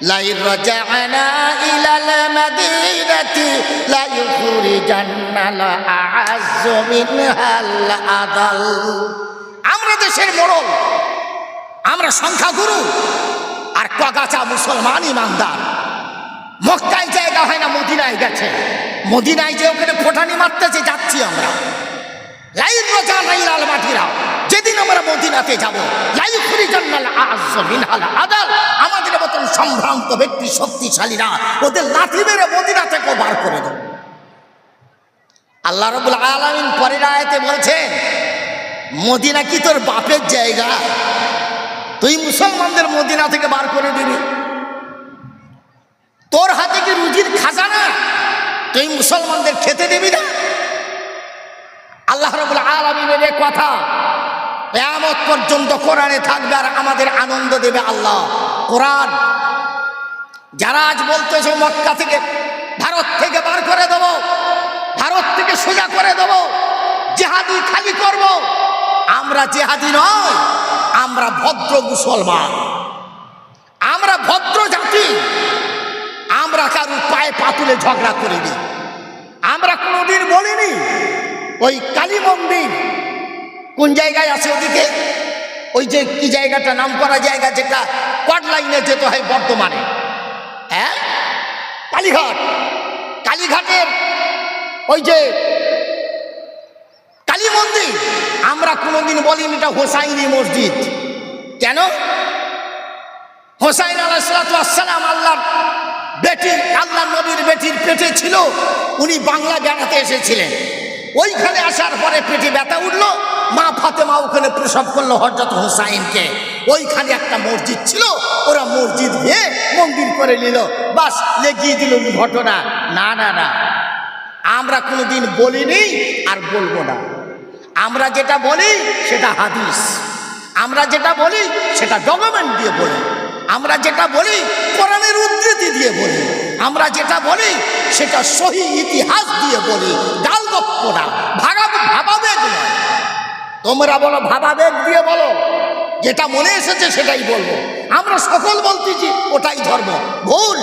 Line রাজা'না ইলাল মাদিনাতি লা ইউখরিজান্নাল আ'আজ্জু মিনহাল আদাল। আমরা দেশের মোড়ল, আমরা সংখ্যাগুরু, আর কগাছা মুসলমান ইমানদার। মক্কায় জায়গা হয় না, মদিনায় গেছে। মদিনায় যে ওখানে ফোটানি মারতেছে, যাচ্ছি আমরা। লাইন রাজা'না ইলাল মাদিনা, যেদিন আমরা মদিনাতে যাব, লা ইউখরিজান্নাল আ'আজ্জু মিনহাল আদাল, আমাদের মতন সম্ভ্রান্ত ব্যক্তি, শক্তিশালীরা ওদের লাঠি মেরে মদিনা থেকে বার করে দেব। আল্লাহ রাব্বুল আলামিন পরের আয়াতে বলছেন, মদিনা কি তোর বাপের জায়গা? তুই মুসলমানদের মদিনা থেকে বার করে দিবি? তোর হাতে কি রুজির খাজানা? তুই মুসলমানদের খেতে দিবি না? আল্লাহ রাব্বুল আলামিনের এই কথা কিয়ামত পর্যন্ত কোরআনে থাকবে, আর আমাদের আনন্দ দেবে আল্লাহ। কোরআন যারা আজ বলতেছে মক্কা থেকে, ভারত থেকে বার করে দেব, ভারত থেকে সোজা করে দেব, জিহাদি খালি করব, আমরা জিহাদি নয়, আমরা ভদ্র মুসলমান, আমরা ভদ্র জাতি। আমরা কারুর পায়ে পাতুলে ঝগড়া করিনি। আমরা কোনোদিন বলিনি ওই কালী মন্দির কোন জায়গায় আছে ওদিকে, ওই যে কি জায়গাটা নাম করা জায়গা, যেটা কোয়াড লাইনে যেতে হয় বর্ধমানে, হ্যাঁ, কালীঘাট। কালীঘাটের ওই যে কালী মন্দির, আমরা কোনোদিন বলিনি এটা হোসাইনি মসজিদ। কেন? হোসাইন আলাইহিস সালাম আল্লাহর বেটি, আল্লাহ নবীর বেটির পেটে ছিল, উনি বাংলা বেড়াতে এসেছিলেন। ওইখানে আসার পরে পেটে ব্যথা উঠলো, মা ফাতেমা ওখানে প্রসব করলো হযরত হোসাইনকে। ওইখানে একটা মসজিদ ছিল, ওরা মসজিদ দিয়ে মন্দির করে নিল, বাস লেগিয়ে দিল ঘটনা। না না না, আমরা কোনোদিন বলিনি আর বলবো না। আমরা যেটা বলি সেটা হাদিস, আমরা যেটা বলি সেটা ডকুমেন্ট দিয়ে বলি, আমরা যেটা বলি কোরআনের উদ্ধৃতি দিয়ে বলি, আমরা যেটা বলি সেটা সহি ইতিহাস দিয়ে বলি, গালগপ্প না, ভাবাবেগ নয়। তোমরা বলো ভাবাবেগ দিয়ে বলো, যেটা মনে এসেছে সেটাই বলবো। আমরা সকল বলতেছি ওটাই ধর্ম, ভুল।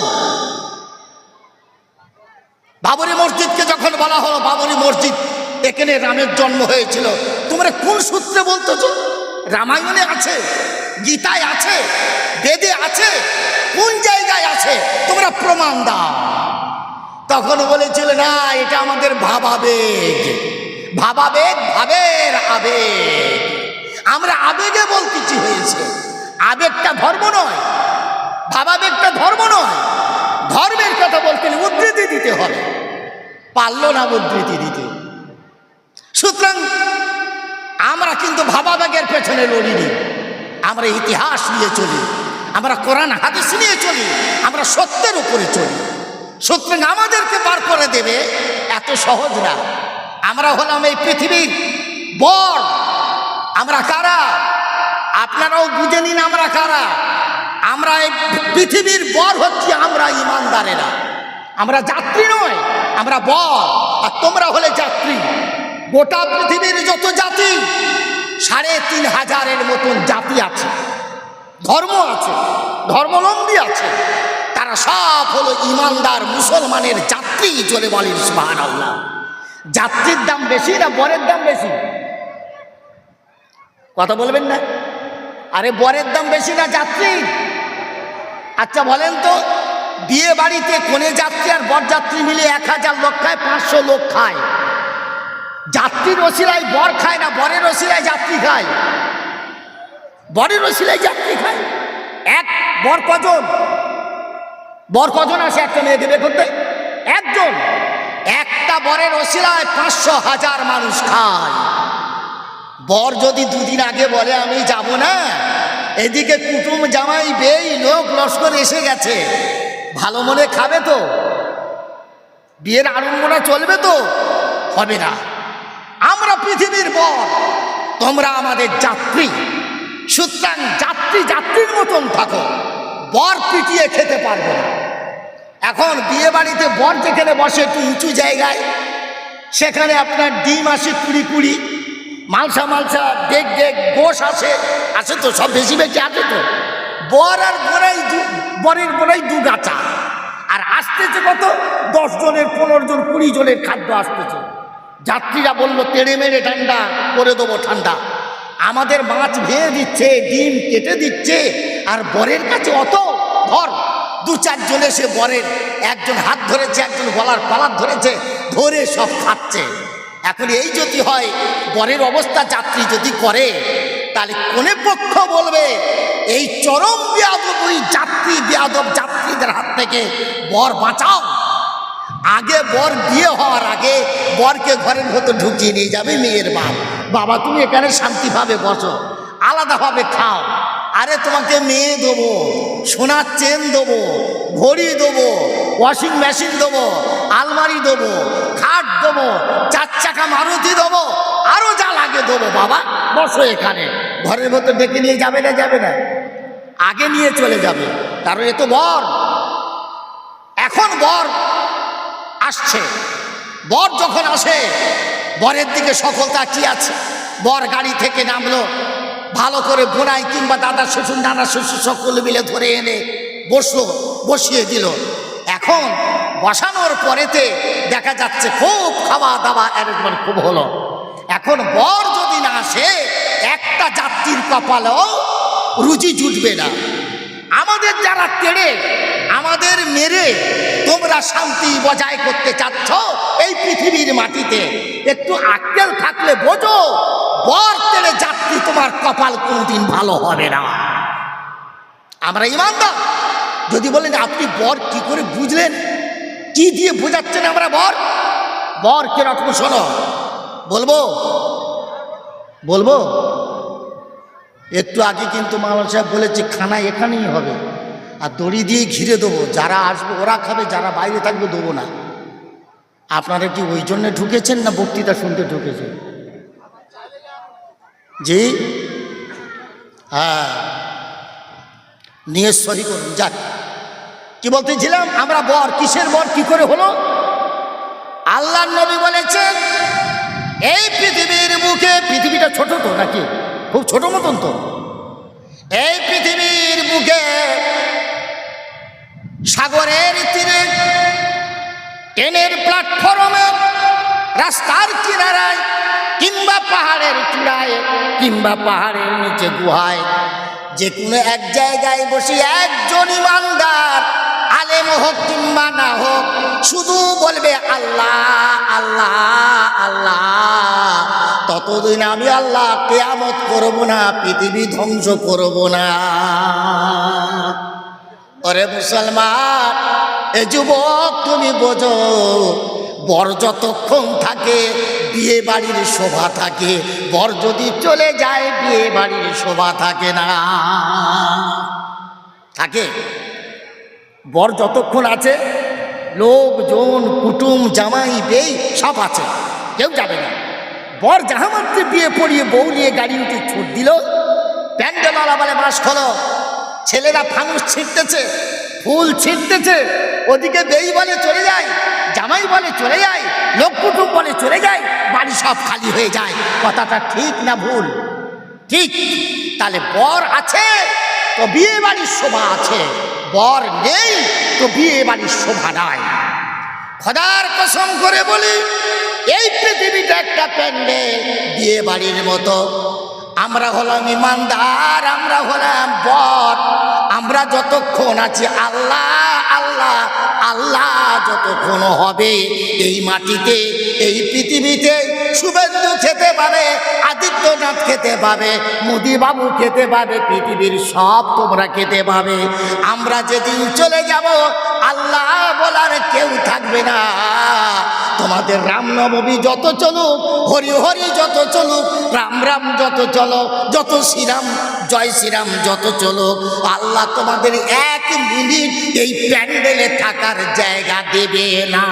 বাবরি মসজিদকে যখন বলা হলো বাবরি মসজিদ, এখানে রামের জন্ম হয়েছিল, তোমরা কোন সূত্রে বলতেছো? রামায়ণে আছে, গীতায় আছে, বেদে আছে, কোন জায়গায় আছে? তোমরা প্রমাণ দাও। তখন বলেছিল না, এটা আমাদের ভাবাবেগ, ভাবাবেগ, ভাবের আবেগ। আমরা আবেগে বলতেছি হয়েছে, আবেগটা ধর্ম নয়, ভাবাবেগটা ধর্ম নয়। ধর্মের কথা বলতে উদ্ধৃতি দিতে হবে, পারলো না উদ্ধৃতি দিতে। সুতরাং আমরা কিন্তু ভাবাবেগের পেছনে লড়িনি, আমরা ইতিহাস নিয়ে চলি, আমরা কোরআন হাদিস নিয়ে চলি, আমরা সত্যের উপরে চলি। সুতরাং আমাদেরকে বার করে দেবে এত সহজ না। আমরা হলাম এই পৃথিবীর বর। আমরা কারা? আপনারাও বুঝে নিন আমরা কারা। আমরা এই পৃথিবীর বর হচ্ছি আমরা ইমানদারেরা। আমরা যাত্রী নয়, আমরা বর, আর তোমরা হলে যাত্রী। গোটা পৃথিবীর যত জাতি, ৩৫০০০-এর মতন জাতি আছে, ধর্ম আছে, ধর্মাবলম্বী আছে, তারা সব হলো ইমানদার মুসলমানের যাত্রী। চলে বলেন সুবহানাল্লাহ। যাত্রীর দাম বেশি না বরের দাম বেশি? কথা বলবেন না? আরে বরের দাম বেশি না যাত্রীর? আচ্ছা বলেন তো, বিয়ে বাড়িতে কনে যাত্রী আর বর যাত্রী মিলে ১০০০ লোক খায়, ৫০০ লোক খায়। যাত্রীর ওসিলায় বর খায় না, বরের ওসিলায় যাত্রী খায়? বরের ওসিলায় যাত্রী খায়। এক বর কজন? বর কজন আসে একটা মেয়েকে বিয়ে করতে? একজন। একটা বরের ওসিলায় ৫০০,০০০ মানুষ খায়। বর যদি দুদিন আগে বলে আমি যাব না, এদিকে কুটুম জামাই বেই লোক লস্কর এসে গেছে, ভালো মনে খাবে তো? বিয়ের আড়ম্বনা চলবে তো? হবে না। আমরা পৃথিবীর বর, তোমরা আমাদের যাত্রী। সুতরাং যাত্রী যাত্রীর মতন থাকো, বর পিটিয়ে খেতে পারবে না। এখন বিয়ে বাড়িতে বর যেখানে বসে একটু উঁচু জায়গায়, সেখানে আপনার ডিম আসে ২০, মালসা মালসা, ডেক ডেক, গোশ আসে, তো সব বেশি বেশি আছে তো। বর আর বরের বোনাই দু গাছা, আর আসতেছে কত 10 জনের 15 জন 20 জনের খাদ্য আসতেছে। যাত্রীরা বলল তেড়ে মেরে ঠান্ডা করে দেবো ঠান্ডা। আমাদের মাছ ভেঙে দিচ্ছে, ডিম কেটে দিচ্ছে, আর বরের কাছে অত ধর 2-4 জন এসে বরের একজন হাত ধরেছে, একজন গলার পালার ধরেছে, ধরে সব খাচ্ছে। এখন এই যদি হয় বরের অবস্থা যাত্রী যদি করে, তাহলে কোনে পক্ষ বলবে এই চরম বেয়াদব ওই বেয়াদব যাত্রীদের হাত থেকে বর বাঁচাও। আগে বর বিয়ে হওয়ার আগে বরকে ঘরের ভেতর ঢুকিয়ে নিয়ে যাবে মেয়ের বাপ, বাবা তুমি এখানে শান্তিভাবে বসো, আলাদাভাবে খাও। আরে তোমাকে মেয়ে দেবো, সোনার চেন দেবো, ঘড়ি দেবো, ওয়াশিং মেশিন দেবো, আলমারি দেবো, খাট দেবো, 4 চাকা মারুতি দেবো, আরো যা লাগে দেবো, বাবা বসো এখানে। ঘরের ভেতর ডেকে নিয়ে যাবে না? যাবে না, আগে নিয়ে চলে যাবে, কারণ এ তো বর। এখন বর আসছে, বর যখন আসে বরের দিকে সকল তাকিয়ে আছে। বর গাড়ি থেকে নামলো, ভালো করে বোনাই কিংবা দাদা শ্বশুর নানা শ্বশুর সকলে মিলে ধরে এনে বসলো, বসিয়ে দিল। এখন বসানোর পরেতে দেখা যাচ্ছে খুব খাওয়া দাওয়া অ্যারেঞ্জমেন্ট খুব হলো। এখন বর যদি না আসে একটা যাত্রীর কপালেও রুচি জুটবে না। আমাদের যারা তেড়ে আমাদের মেরে তোমরা শান্তি বজায় করতে চাচ্ছ এই পৃথিবীর মাটিতে, একটু আক্কেল থাকলে বোঝো বর তেড়ে যাত্রী তোমার কপাল কোনোদিন ভালো হবে না। আমরা ইমানদার। যদি বলেন আপনি বর কি করে বুঝলেন, কি দিয়ে বোঝাচ্ছেন আমরা বর কিরকম শোনো, বলবো একটু আগে কিন্তু মাওলানা সাহেব বলেছে খানা এখানেই হবে, আর দড়ি দিয়ে ঘিরে দেবো, যারা আসবে ওরা খাবে, যারা বাইরে থাকবে দেবো না। আপনারা কি ওই জন্যে ঢুকেছেন না বক্তৃতা শুনতে ঢুকেছেন? জি হ্যাঁ, নিয়ে সহি করুন। যাক, কি বলতেছিলাম, আমরা বর, কিসের বর, কি করে হলো? আল্লাহর নবী বলেছেন এই পৃথিবীর বুকে, পৃথিবীটা ছোট তো নাকি, খুব ছোট মতন তো, এই পৃথিবীর বুকে সাগরের তীরে, ট্রেনের প্ল্যাটফর্মে, রাস্তার কিনারায়, কিংবা পাহাড়ের চূড়ায়, কিংবা পাহাড়ের নিচে গুহায়, যে কোনো এক জায়গায় বসে একজন ইমানদার, আলেম হোক কিংবা না হোক, শুধু বলবে আল্লাহ আল্লাহ আল্লাহ, ততদিন আমি আল্লাহ কিয়ামত করব না, পৃথিবী ধ্বংস করব না। ওরে মুসলমান, এ যুবক তুমি বোঝো, বর যতক্ষণ থাকে বিয়ে বাড়ির শোভা থাকে, বর যদি চলে যায় বিয়ে বাড়ির শোভা থাকে না। থাকে, বর যতক্ষণ আছে লোকজন কুটুম জামাই বেই সব আছে, কেউ যাবে না। বর জাহামাত্রে বিয়ে পড়িয়ে বউ নিয়ে গাড়ি উঠে ছুট দিল, প্যান্ডেলওয়ালা বলে বাস হলো, ছেলেরা ফানুস ছিঁড়তেছে, ফুল ছিঁড়তেছে, ওদিকে বেই বলে চলে যায়, জামাই বলে চলে যায়, লোক কুটুম বলে চলে যায়, বাড়ি সব খালি হয়ে যায়। কথাটা ঠিক না ভুল? ঠিক। তাহলে বর আছে তো বিয়ে বাড়ির শোভা আছে, বর নেই তো বিয়ে বাড়ির শোভা নাই। খোদার কসম করে বলি, এই পৃথিবীটা একটা প্যান্ডেল, বিয়ে বাড়ির মতো। আমরা হলাম ইমানদার, আমরা হলাম বর। আমরা যতক্ষণ আছি আল্লাহ আল্লাহ আল্লাহ যতক্ষণ হবে এই মাটিতে, এই পৃথিবীতে, শুভেন্দু খেতে পাবে, আদিত্যনাথ খেতে পাবে, মোদি বাবু খেতে পাবে, পৃথিবীর সব তোমরা খেতে পাবে। আমরা যেদিন চলে যাব আল্লাহ বলার কেউ থাকবে না। তোমাদের রামনবমী যত চলুক, হরি হরি যত চলুক, রাম রাম যত চলো, যত শ্রীরাম জয় শ্রীরাম যত চলুক, আল্লাহ তোমাদের 1 মিনিট এই প্যান্ডেলে থাকার জায়গা দেবে না।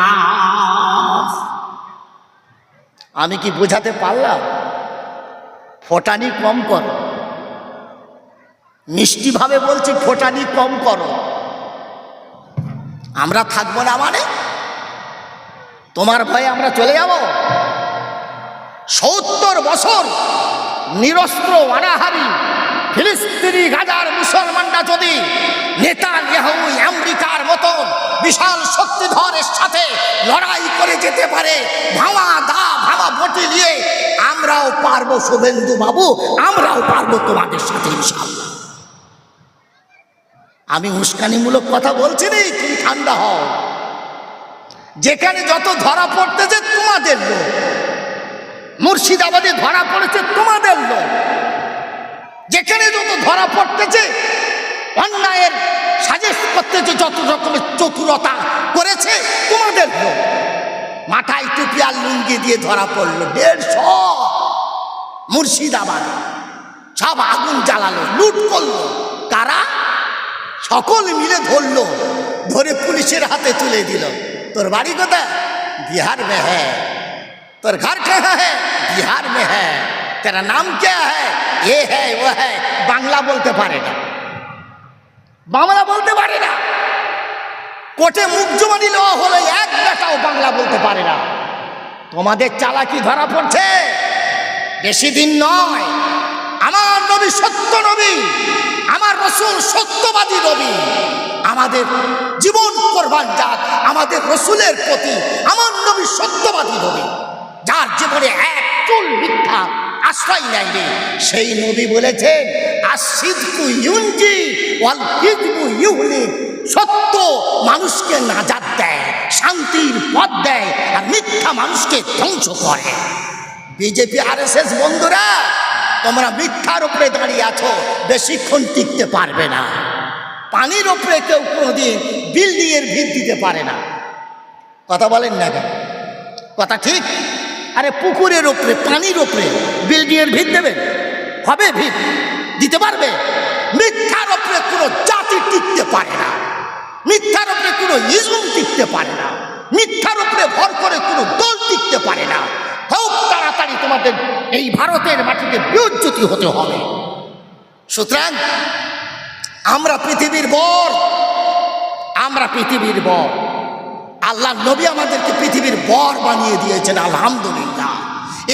আমি কি বোঝাতে পারলাম? ফোটানি কম করো, মিষ্টিভাবে বলছি, ফোটানি কম করো। আমরা থাকবো না মানে তোমার ভয়ে আমরা চলে যাব? 70 বছর নিরস্ত্র অনাহারী ফিলিস্তিনি গাজার মুসলমানরা যদি নেতানিয়াহু আমেরিকার মতন বিশাল শক্তিধরের সাথে লড়াই করে যেতে পারে, ভাঙা বটি নিয়ে, আমরাও পারবো শুভেন্দু বাবু, আমরাও পারবো তোমাদের সাথে ইনশাআল্লাহ। আমি উস্কানিমূলক কথা বলছি না, তুমি ঠান্ডা হও। যেখানে যত ধরা পড়তেছে তোমাদের লোক, মুর্শিদাবাদে ধরা পড়েছে তোমাদের লোক, যেখানে যত ধরা পড়তেছে অন্যায়ের সাজেশ করতেছে, যত রকমের চতুরতা করেছে তোমাদের লোক। মাথায় টুপি আর লুঙ্গি দিয়ে ধরা পড়লো 150 মুর্শিদাবাদ, সব আগুন জ্বালালো, লুট করলো। কারা? সকল মিলে ধরলো, ধরে পুলিশের হাতে তুলে দিল। তোর বাড়ি কোথায়? बिहार में है। তোর घर कहाँ है? बिहार में है। तेरा नाम क्या है? ये है वो है। বাংলা বলতে পারে না, বাংলা বলতে পারে না। কোর্টে মুখ জমানি নেওয়া হলো, এক বেটাও বাংলা বলতে পারে না। তোমাদের চালাকি ধরা পড়ছে, বেশি দিন নয়। আমার নবী সত্য নবী, আমার রসুল সত্যবাদী নবী। আমাদের জীবন কোরবান যাক আমাদের রসুলের প্রতি। আমার নবী সত্যবাদী নবী, যার জীবনে এক চুল মিথ্যা আশ্রয় নেয়নি। সেই নবী বলেছেন, আসিদকু ইউনজি ওয়াল কিযবু ইউহলিক। সত্য মানুষকে নাজাত দেয়, শান্তির পথ দেয়, আর মিথ্যা মানুষকে ধ্বংস করে। বিজেপি আরএসএস বন্ধুরা, তোমরা মিথ্যার উপরে দাঁড়িয়ে আছো, বেশিক্ষণ টিকতে পারবে না। পানির উপরে কেউ কোনোদিন বিল্ডিং এর ভিত দিতে পারে না। কথা বলেন না কেন? কথা ঠিক? আরে পুকুরের উপরে, পানির উপরে বিল্ডিং এর ভিত দেবে? হবে? ভিত দিতে পারবে? মিথ্যার উপরে কোনো জাতি টিকতে পারে না, মিথ্যার উপরে কোনো ইজম টিকতে পারে না, মিথ্যার উপরে ভর করে কোনো দল টিকতে পারে না। খুব তাড়াতাড়ি তোমাদের এই ভারতের মাটিতে বিউজ্জতি হতে হবে। সুতরাং আমরা পৃথিবীর বর, আমরা পৃথিবীর বর। আল্লাহ নবী আমাদেরকে পৃথিবীর বর বানিয়ে দিয়েছেন, আলহামদুলিল্লাহ।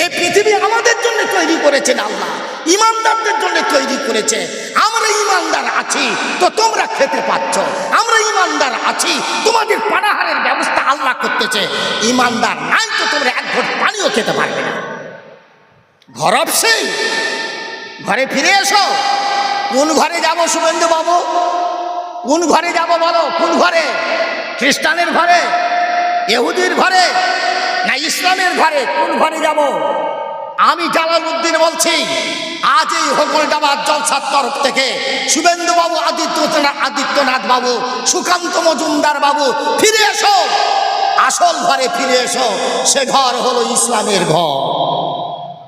এই পৃথিবী আমাদের জন্য তৈরি করেছেন আল্লাহ, ইমানদারদের জন্য তৈরি করেছে। আমরা ইমানদার আছি তো তোমরা খেতে পাচ্ছ, আমরা ইমানদার আছি, তোমাদের পানাহারের ব্যবস্থা আল্লাহ করতেছে। ইমানদার নাই তো তোমরা এক ঘট পানিও খেতে পারবে না। ঘর সেই ঘরে ফিরে এসো। কোন ঘরে যাব শুভেন্দু বাবু? কোন ঘরে যাব বলো? কোন ঘরে? খ্রিস্টানের ঘরে, ইহুদির ঘরে, না ইসলামের ঘরে? কোন ঘরে যাব? আমি জালালউদ্দিন বলছি, আজ এই হোগলডাবাদ জলসার তরফ থেকে শুভেন্দু বাবু, আদিত্যনাথ বাবু, সুকান্ত মজুমদার বাবু, ফিরে এসো, আসল ঘরে ফিরে এসো। সে ঘর হলো ইসলামের ঘর।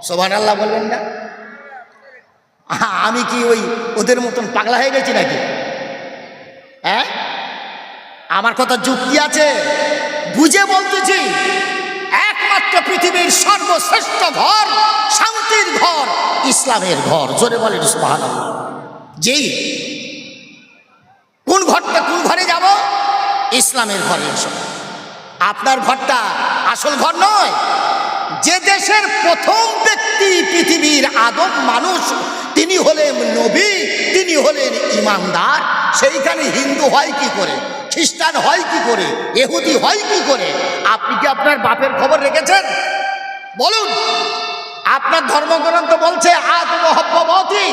সুবহানাল্লাহ বলবেন না? আমি কি ওই ওদের মতন পাগলা হয়ে গেছি নাকি? হ্যাঁ, আমার কথা যুক্তি আছে, বুঝে বলতেছি। একমাত্র পৃথিবীর সর্বশ্রেষ্ঠ ঘর, শান্তির ঘর, ইসলামের ঘর। জোরে বলেন সুবহানাল্লাহ। জি, কোন ঘরটা? কোন ঘরে যাব? ইসলামের ঘরে এসো। আপনার ঘরটা আসল ঘর নয়। যে দেশের প্রথম ব্যক্তি পৃথিবীর আদম মানুষ, তিনি হলেন নবী, তিনি হলেন ইমানদার। সেইখানে হিন্দু হয় কি করে? খ্রিস্টান হয় কি করে? ইহুদি হয় কি করে? আপনি কি আপনার বাপের খবর রেখেছেন? বলুন। আপনার ধর্মগ্রন্থ বলছে আদম ও হব্ববতী।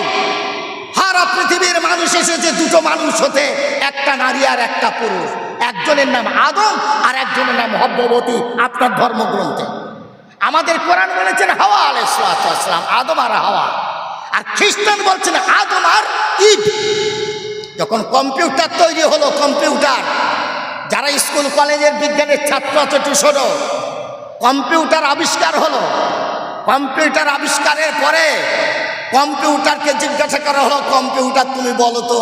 সারা পৃথিবীর মানুষ এসেছে দুটো মানুষ হতে, একটা নারী আর একটা পুরুষ। একজনের নাম আদম আর একজনের নাম হব্ববতী আপনার ধর্মগ্রন্থে। আমাদের কোরআন বলেছেন হাওয়া আলাইহিস সালাম, আদম আর হাওয়া। আর খ্রিস্টান বলছেন আদম আর ঈভ। যখন কম্পিউটার তৈরি হলো, কম্পিউটার, যারা স্কুল কলেজের বিজ্ঞানের ছাত্র আছে শোনো, কম্পিউটার আবিষ্কার হলো। কম্পিউটার আবিষ্কারের পরে কম্পিউটারকে জিজ্ঞাসা করা হলো, কম্পিউটার তুমি বলো তো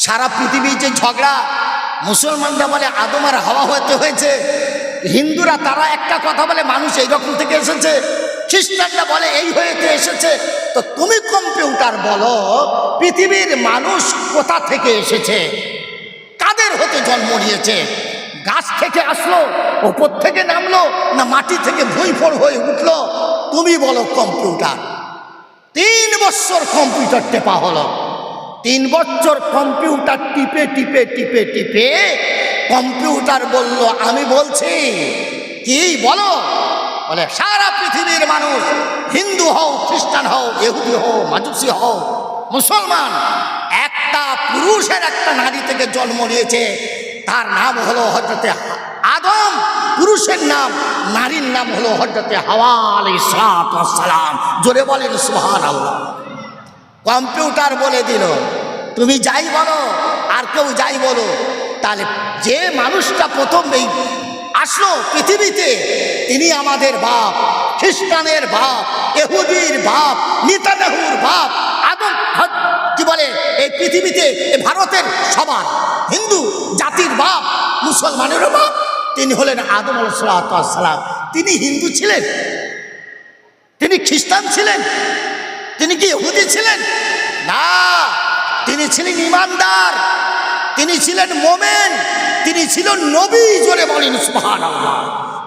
সারা পৃথিবীর যে ঝগড়া, মুসলমানরা বলে আদম আর হাওয়া হতে হয়েছে, হিন্দুরা তারা একটা কথা বলে মানুষ এইরকম থেকে এসেছে, খ্রিস্টানরা বলে এই হয়েতে এসেছে। তো তুমি কম্পিউটার বলো পৃথিবীর মানুষ কোথা থেকে এসেছে, কাদের হতে জন্ম নিয়েছে? গাছ থেকে আসলো, ওপর থেকে নামলো, না মাটি থেকে ভুঁই ফোড় হয়ে উঠলো? তুমি বলো কম্পিউটার। 3 বছর কম্পিউটার টেপা হলো। 3 বছর কম্পিউটার টিপে টিপে টিপে টিপে কম্পিউটার বলল, আমি বলছি কি বলো? বলে, সারা পৃথিবীর মানুষ, হিন্দু হও, খ্রিস্টান হও, ইহুদি হও, মাজুসি হও, মুসলমান, একটা পুরুষের একটা নারী থেকে জন্ম নিয়েছে, তার নাম হলো হযরতে আদম, পুরুষের নাম, নারীর নাম হলো হযরতে হাওয়া আলাইহিস সালাম। জোরে বলেন সুবহানাল্লাহ। কম্পিউটার বলে দিল, তুমি যাই বলো আর কেউ যাই বলো, তাহলে যে মানুষটা প্রথম এই আসলো পৃথিবীতে, তিনি আমাদের বাপ, খ্রিস্টানের বাপ, ইহুদির বাপ, নেতানিয়াহুর বাপ, আদম কি বলে এই পৃথিবীতে ভারতের সবার হিন্দু জাতির বাপ, মুসলমানেরও বাপ, তিনি হলেন আদম আলাইহিস সালাম। তিনি হিন্দু ছিলেন? তিনি খ্রিস্টান ছিলেন? তিনি কি ইহুদি ছিলেন? না, তিনি ছিলেন ঈমানদার, তিনি ছিলেন মোমেন, তিনি ছিলেন নবী। জোরে বলেন সুবহানাল্লাহ।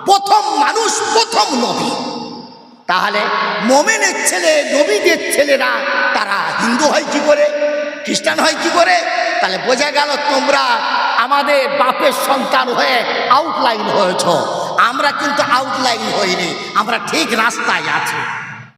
প্রথম মানুষ, প্রথম নবী। তাহলে মোমেনের ছেলে, নবীদের ছেলেরা তারা হিন্দু হয় কি করে, খ্রিস্টান হয় কি করে? তাহলে বোঝা গেল তোমরা আমাদের বাপের সন্তান হয়ে আউটলাইন হয়েছ, আমরা কিন্তু আউটলাইন হইনি, আমরা ঠিক রাস্তায় আছি।